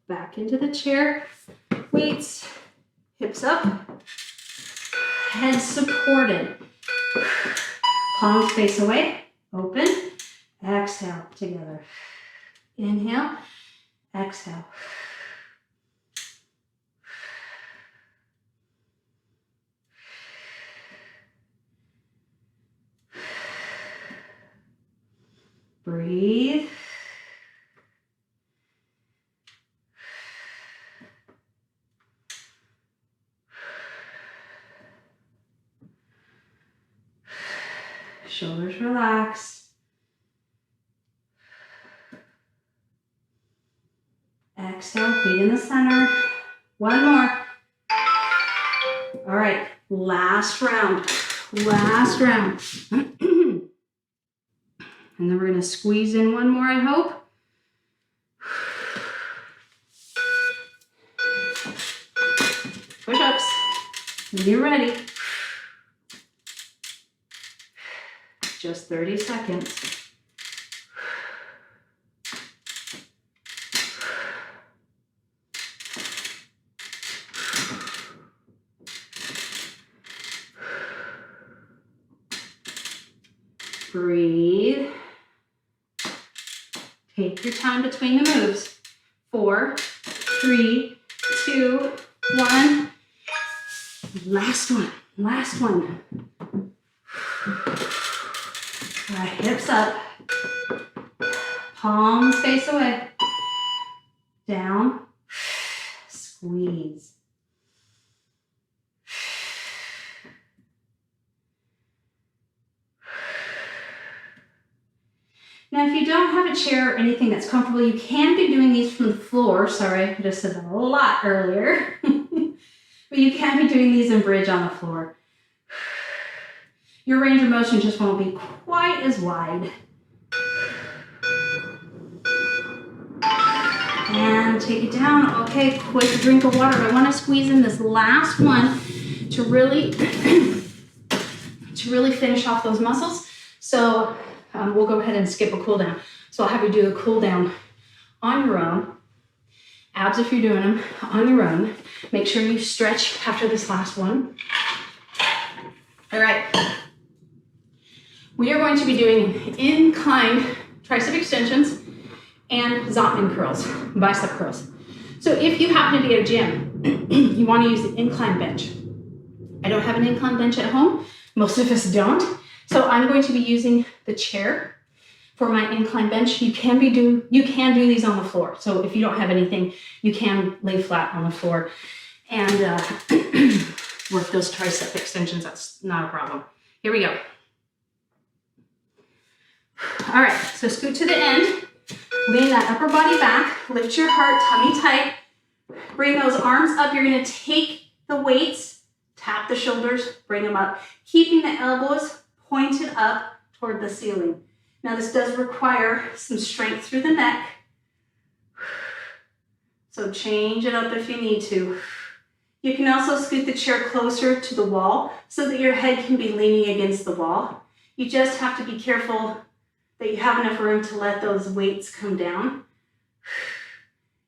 Back into the chair. Weights, hips up, head supported. Palms face away, open. Exhale, together. Inhale, exhale. Breathe. Shoulders relax. Exhale, feet in the center. One more. All right, last round. Last round. And then we're going to squeeze in one more, I hope. Push-ups. When you're ready. Just 30 seconds. Breathe. Take your time between the moves. 4, 3, 2, 1. Last one. Last one. All right, hips up. Palms face away. Down. Squeeze. Now, if you don't have a chair or anything that's comfortable, you can be doing these from the floor. Sorry, I just said that a lot earlier. But you can be doing these in bridge on the floor. Your range of motion just won't be quite as wide. And take it down. Okay, quick drink of water. I want to squeeze in this last one to really finish off those muscles. So we'll go ahead and skip a cool down. So I'll have you do a cool down on your own. Abs if you're doing them on your own. Make sure you stretch after this last one. All right. We are going to be doing incline tricep extensions and Zottman curls, bicep curls. So if you happen to be at a gym, you want to use the incline bench. I don't have an incline bench at home. Most of us don't. So I'm going to be using the chair for my incline bench. You can do these on the floor. So if you don't have anything, you can lay flat on the floor and work those tricep extensions. That's not a problem. Here we go. All right, so scoot to the end. Lean that upper body back. Lift your heart, tummy tight. Bring those arms up. You're going to take the weights, tap the shoulders, bring them up, keeping the elbows pointed up toward the ceiling. Now this does require some strength through the neck. So change it up if you need to. You can also scoot the chair closer to the wall so that your head can be leaning against the wall. You just have to be careful that you have enough room to let those weights come down.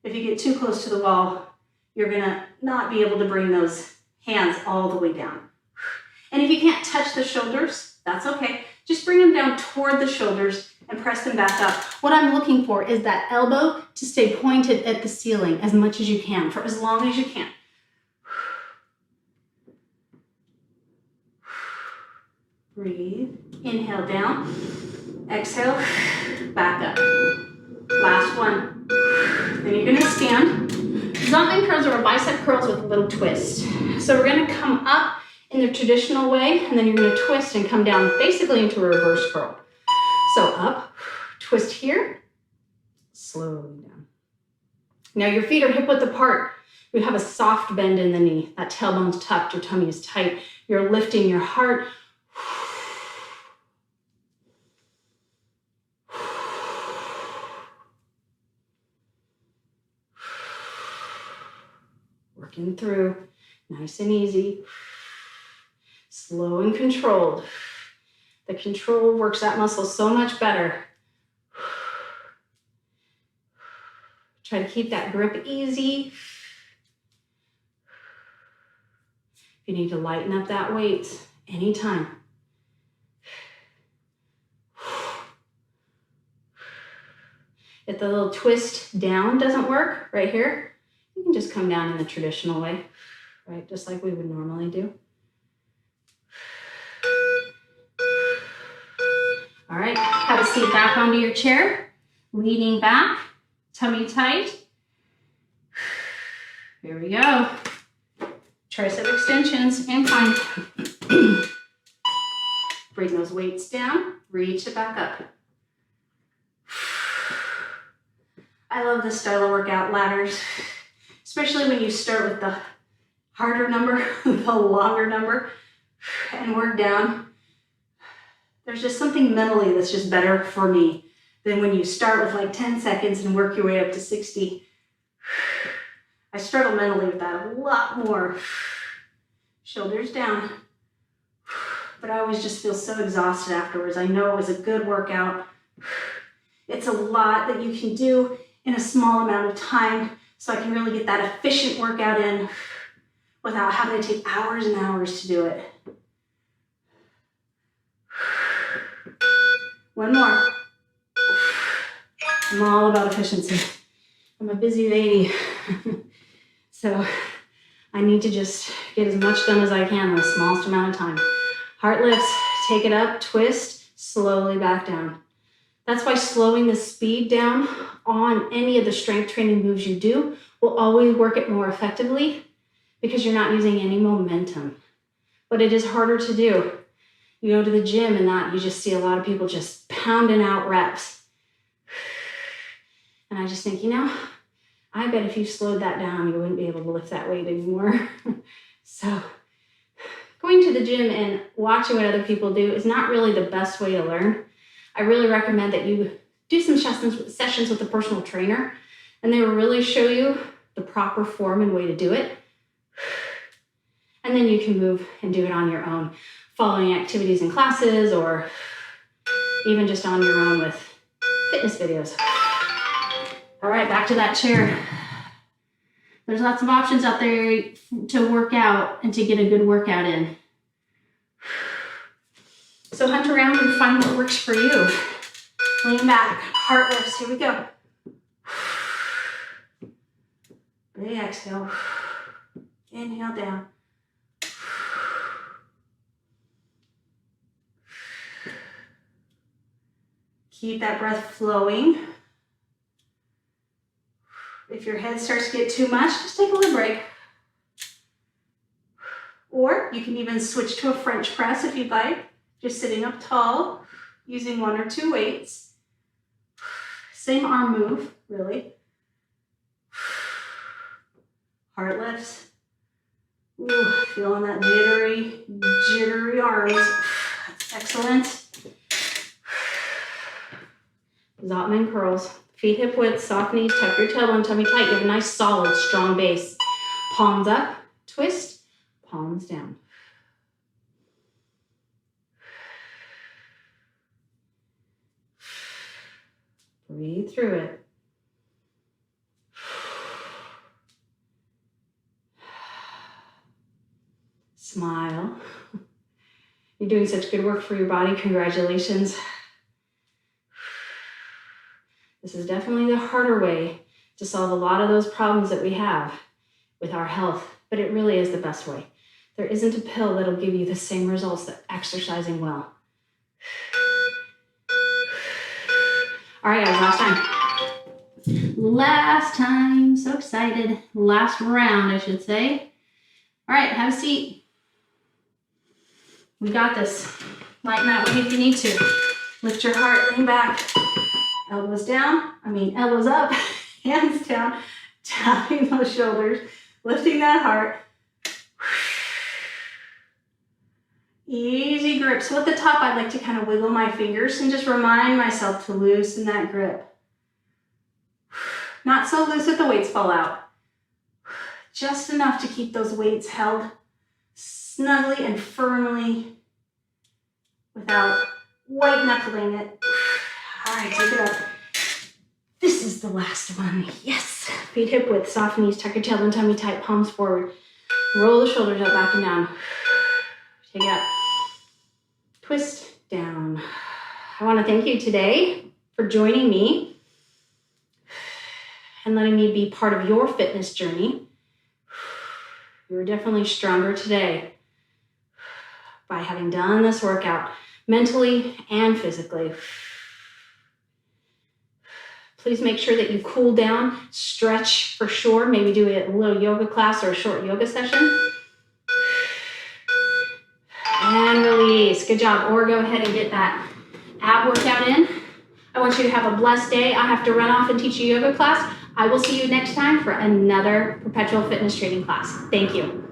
If you get too close to the wall, you're gonna not be able to bring those hands all the way down. And if you can't touch the shoulders, that's okay. Just bring them down toward the shoulders and press them back up. What I'm looking for is that elbow to stay pointed at the ceiling as much as you can, for as long as you can. Breathe. Inhale down. Exhale. Back up. Last one. Then you're going to stand. Zombie curls are bicep curls with a little twist. So we're gonna come up in the traditional way, and then you're gonna twist and come down basically into a reverse curl. So up, twist here, slowly down. Now your feet are hip width apart. You have a soft bend in the knee. That tailbone's tucked, your tummy is tight. You're lifting your heart. Working through, nice and easy. Slow and controlled. The control works that muscle so much better. Try to keep that grip easy. If you need to lighten up that weight, anytime. If the little twist down doesn't work right here, you can just come down in the traditional way, right? Just like we would normally do. All right, have a seat back onto your chair, leaning back, tummy tight. Here we go. Tricep extensions, incline. Bring those weights down, reach it back up. I love this style of workout, ladders, especially when you start with the harder number, the longer number, and work down. There's just something mentally that's just better for me than when you start with like 10 seconds and work your way up to 60. I struggle mentally with that a lot more. Shoulders down. But I always just feel so exhausted afterwards. I know it was a good workout. It's a lot that you can do in a small amount of time, so I can really get that efficient workout in without having to take hours and hours to do it. One more. I'm all about efficiency. I'm a busy lady. So I need to just get as much done as I can in the smallest amount of time. Heart lifts, take it up, twist, slowly back down. That's why slowing the speed down on any of the strength training moves you do will always work it more effectively because you're not using any momentum. But it is harder to do. You go to the gym and that you just see a lot of people just pounding out reps. And I just think, you know, I bet if you slowed that down, you wouldn't be able to lift that weight anymore. So going to the gym and watching what other people do is not really the best way to learn. I really recommend that you do some sessions with a personal trainer, and they will really show you the proper form and way to do it. And then you can move and do it on your own, following activities and classes, or even just on your own with fitness videos. All right, back to that chair. There's lots of options out there to work out and to get a good workout in. So hunt around and find what works for you. Lean back, heart lifts, here we go. Big exhale. Inhale down. Keep that breath flowing. If your head starts to get too much, just take a little break. Or you can even switch to a French press if you'd like. Just sitting up tall, using 1 or 2 weights. Same arm move, really. Heart lifts. Ooh, feeling that jittery arms. That's excellent. Zombie curls. Feet hip width, soft knees, tuck your tailbone, tummy tight. You have a nice, solid, strong base. Palms up, twist, palms down. Breathe through it. Smile. You're doing such good work for your body. Congratulations. This is definitely the harder way to solve a lot of those problems that we have with our health, but it really is the best way. There isn't a pill that'll give you the same results that exercising well. All right, guys, last time. Last time, so excited. Last round, I should say. All right, have a seat. We got this. Lighten that weight if you need to. Lift your heart, lean back. Elbows down, elbows up, hands down, tapping those shoulders, lifting that heart. Easy grip. So at the top, I'd like to kind of wiggle my fingers and just remind myself to loosen that grip. Not so loose that the weights fall out. Just enough to keep those weights held snugly and firmly without white knuckling it. All right, take it up. This is the last one. Yes. Feet hip width, soft knees, tuck your tail and tummy tight, palms forward. Roll the shoulders up, back and down. Take it up. Twist down. I want to thank you today for joining me and letting me be part of your fitness journey. You're definitely stronger today by having done this workout mentally and physically. Please make sure that you cool down, stretch for sure, maybe do a little yoga class or a short yoga session. And release. Good job. Or go ahead and get that ab workout in. I want you to have a blessed day. I have to run off and teach a yoga class. I will see you next time for another Perpetual Fitness Training class. Thank you.